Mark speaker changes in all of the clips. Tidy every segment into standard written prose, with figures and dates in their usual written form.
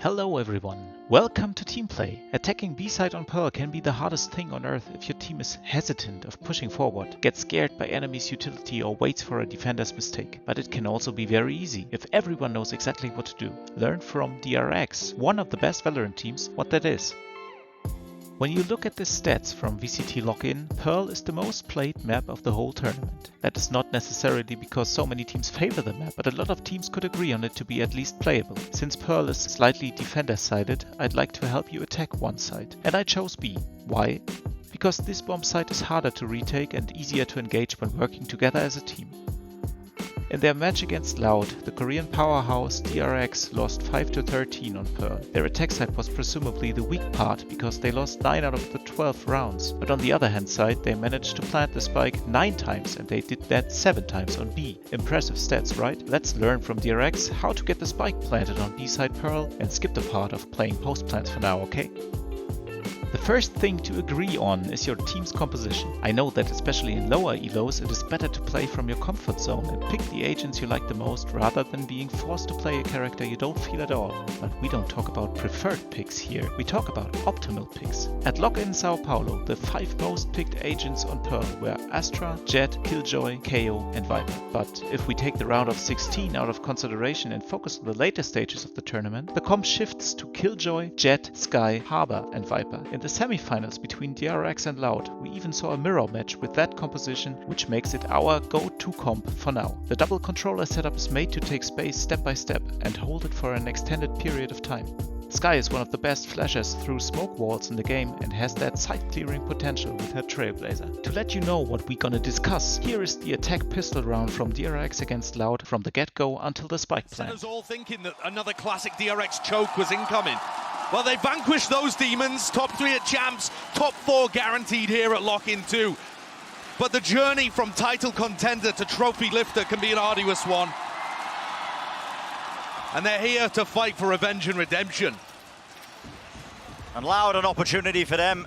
Speaker 1: Hello everyone, welcome to Teamplay. Attacking B-side on Pearl can be the hardest thing on earth if your team is hesitant of pushing forward, gets scared by enemy's utility or waits for a defender's mistake. But it can also be very easy if everyone knows exactly what to do. Learn from DRX, one of the best Valorant teams, what that is. When you look at the stats from VCT Login, Pearl is the most played map of the whole tournament. That is not necessarily because so many teams favor the map, but a lot of teams could agree on it to be at least playable. Since Pearl is slightly defender-sided, I'd like to help you attack one side. And I chose B. Why? Because this bomb site is harder to retake and easier to engage when working together as a team. In their match against Loud, the Korean powerhouse DRX lost 5-13 on Pearl. Their attack side was presumably the weak part because they lost 9 out of the 12 rounds. But on the other hand side, they managed to plant the spike 9 times and they did that 7 times on B. Impressive stats, right? Let's learn from DRX how to get the spike planted on B side Pearl and skip the part of playing post plants for now, okay? The first thing to agree on is your team's composition. I know that especially in lower elos it is better to play from your comfort zone and pick the agents you like the most rather than being forced to play a character you don't feel at all. But we don't talk about preferred picks here, we talk about optimal picks. At Login Sao Paulo, the 5 most picked agents on Pearl were Astra, Jett, Killjoy, KO and Viper. But if we take the round of 16 out of consideration and focus on the later stages of the tournament, the comp shifts to Killjoy, Jett, Skye, Harbor and Viper. In the semi-finals between DRX and Loud, we even saw a mirror match with that composition, which makes it our go-to comp for now. The double controller setup is made to take space step by step and hold it for an extended period of time. Skye is one of the best flashers through smoke walls in the game and has that side-clearing potential with her Trailblazer. To let you know what we're gonna discuss, here is the attack pistol round from DRX against Loud from the get-go until the spike plant.
Speaker 2: Us all thinking that another classic DRX choke was incoming. Well, they vanquished those demons, top 3 at Champs, top 4 guaranteed here at Lock-In 2. But the journey from title contender to trophy lifter can be an arduous one. And they're here to fight for revenge and redemption.
Speaker 3: And Loud, an opportunity for them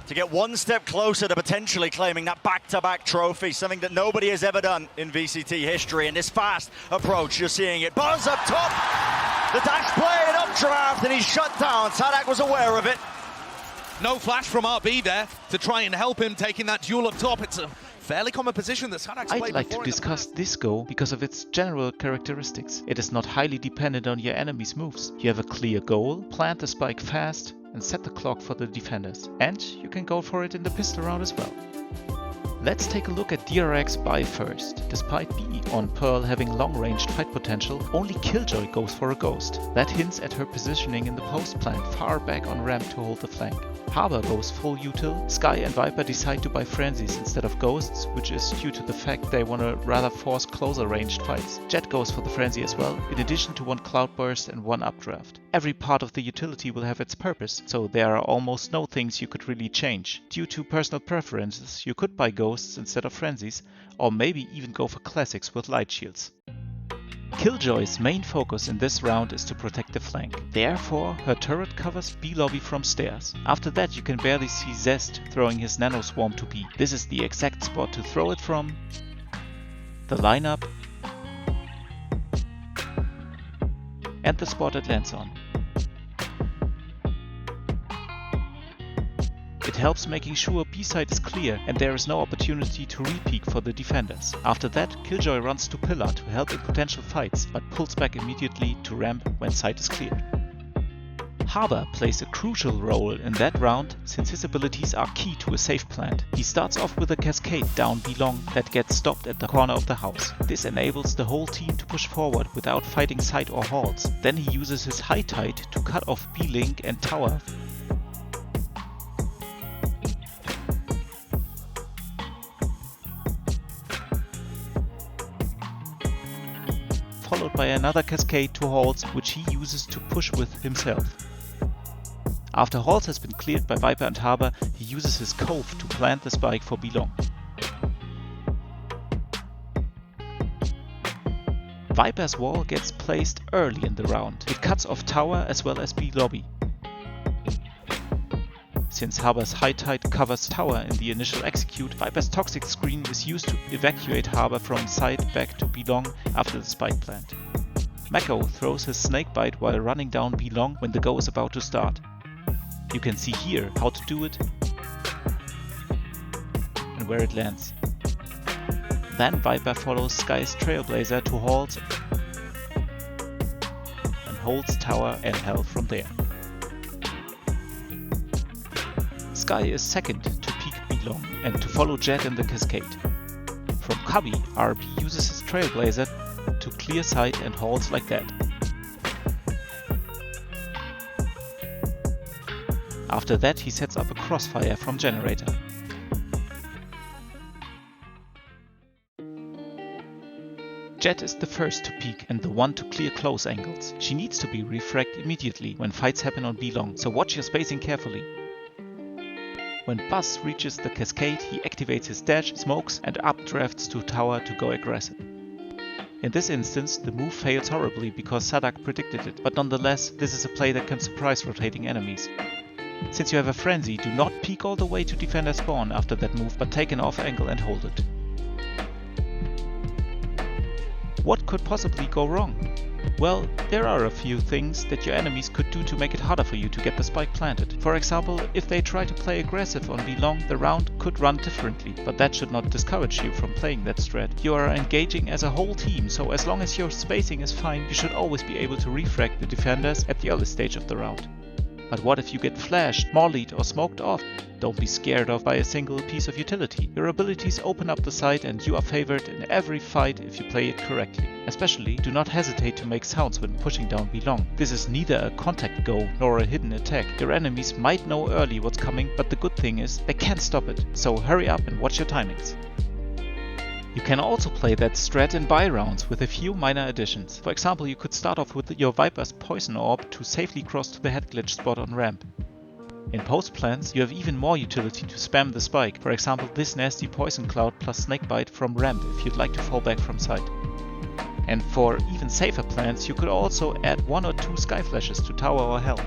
Speaker 3: to get one step closer to potentially claiming that back-to-back trophy, something that nobody has ever done in VCT history. And this fast approach, you're seeing it. Buzz up top, the dash play and updraft, and he's shut down. Sadak was aware of it.
Speaker 2: No flash from RB there to try and help him taking that duel up top. It's a fairly common position that Sadak's played before.
Speaker 1: I'd like to discuss this go because of its general characteristics. It is not highly dependent on your enemy's moves. You have a clear goal, plant the spike fast, and set the clock for the defenders. And you can go for it in the pistol round as well. Let's take a look at DRX buy first. Despite B on Pearl having long-ranged fight potential, only Killjoy goes for a ghost. That hints at her positioning in the post plant far back on ramp to hold the flank. Harbor goes full util, Skye and Viper decide to buy frenzies instead of ghosts, which is due to the fact they want to rather force closer ranged fights. Jett goes for the frenzy as well, in addition to 1 cloudburst and 1 updraft. Every part of the utility will have its purpose, so there are almost no things you could really change. Due to personal preferences, you could buy ghosts instead of frenzies, or maybe even go for classics with light shields. Killjoy's main focus in this round is to protect the flank. Therefore, her turret covers B lobby from stairs. After that you can barely see Zest throwing his nano swarm to B. This is the exact spot to throw it from, the lineup, and the spot it lands on. It helps making sure B-side is clear and there is no opportunity to re-peek for the defenders. After that, Killjoy runs to pillar to help in potential fights, but pulls back immediately to ramp when site is cleared. Harbor plays a crucial role in that round since his abilities are key to a safe plant. He starts off with a cascade down B long that gets stopped at the corner of the house. This enables the whole team to push forward without fighting site or halls. Then he uses his high tide to cut off B link and tower, followed by another cascade to halls, which he uses to push with himself. After halls has been cleared by Viper and Harbor, he uses his cove to plant the spike for B long. Viper's wall gets placed early in the round. It cuts off tower as well as B lobby. Since Harbor's high tide covers tower in the initial execute, Viper's toxic screen is used to evacuate Harbor from side back to B long after the spike plant. Mako throws his snakebite while running down B long when the go is about to start. You can see here how to do it and where it lands. Then Viper follows Skye's Trailblazer to halt and holds tower and hell from there. Skye is second to peek B long and to follow Jett in the cascade. From Cubby, RB uses his Trailblazer to clear sight and halts like that. After that he sets up a crossfire from Generator. Jett is the first to peek and the one to clear close angles. She needs to be refragged immediately when fights happen on B long, so watch your spacing carefully. When Buzz reaches the cascade, he activates his dash, smokes and updrafts to tower to go aggressive. In this instance, the move fails horribly because Sadak predicted it, but nonetheless, this is a play that can surprise rotating enemies. Since you have a frenzy, do not peek all the way to defender spawn after that move, but take an off angle and hold it. What could possibly go wrong? Well, there are a few things that your enemies could do to make it harder for you to get the spike planted. For example, if they try to play aggressive on B long, the round could run differently, but that should not discourage you from playing that strat. You are engaging as a whole team, so as long as your spacing is fine, you should always be able to refrag the defenders at the early stage of the round. But what if you get flashed, mollied or smoked off? Don't be scared off by a single piece of utility. Your abilities open up the site and you are favored in every fight if you play it correctly. Especially, do not hesitate to make sounds when pushing down B long. This is neither a contact go nor a hidden attack. Your enemies might know early what's coming, but the good thing is they can't stop it. So hurry up and watch your timings. You can also play that strat in buy rounds with a few minor additions. For example, you could start off with your Viper's Poison Orb to safely cross to the head glitch spot on ramp. In post plans, you have even more utility to spam the spike, for example this nasty Poison Cloud plus Snakebite from ramp if you'd like to fall back from sight. And for even safer plans, you could also add 1 or 2 Skye flashes to tower or hell.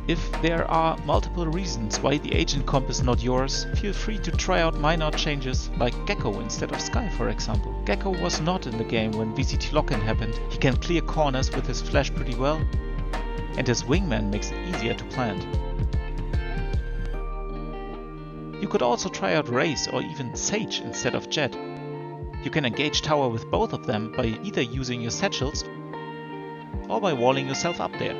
Speaker 1: If there are multiple reasons why the agent comp is not yours, feel free to try out minor changes like Gecko instead of Skye, for example. Gecko was not in the game when VCT lock-in happened. He can clear corners with his flash pretty well, and his wingman makes it easier to plant. You could also try out Raze or even Sage instead of Jett. You can engage tower with both of them by either using your satchels or by walling yourself up there.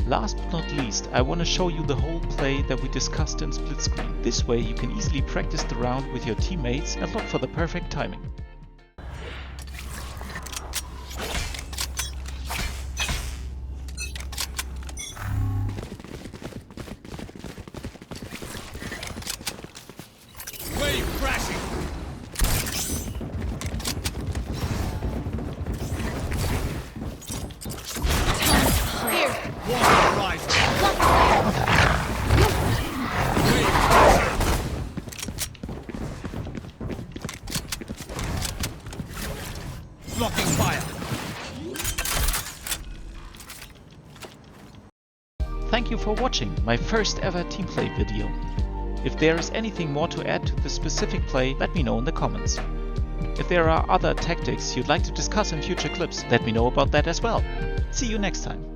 Speaker 1: Last but not least, I want to show you the whole play that we discussed in split screen. This way you can easily practice the round with your teammates and look for the perfect timing.
Speaker 2: Wave crashing! Blocking fire.
Speaker 1: Thank you for watching my first ever Teamplay video. If there is anything more to add to this specific play, let me know in the comments. If there are other tactics you'd like to discuss in future clips, let me know about that as well. See you next time.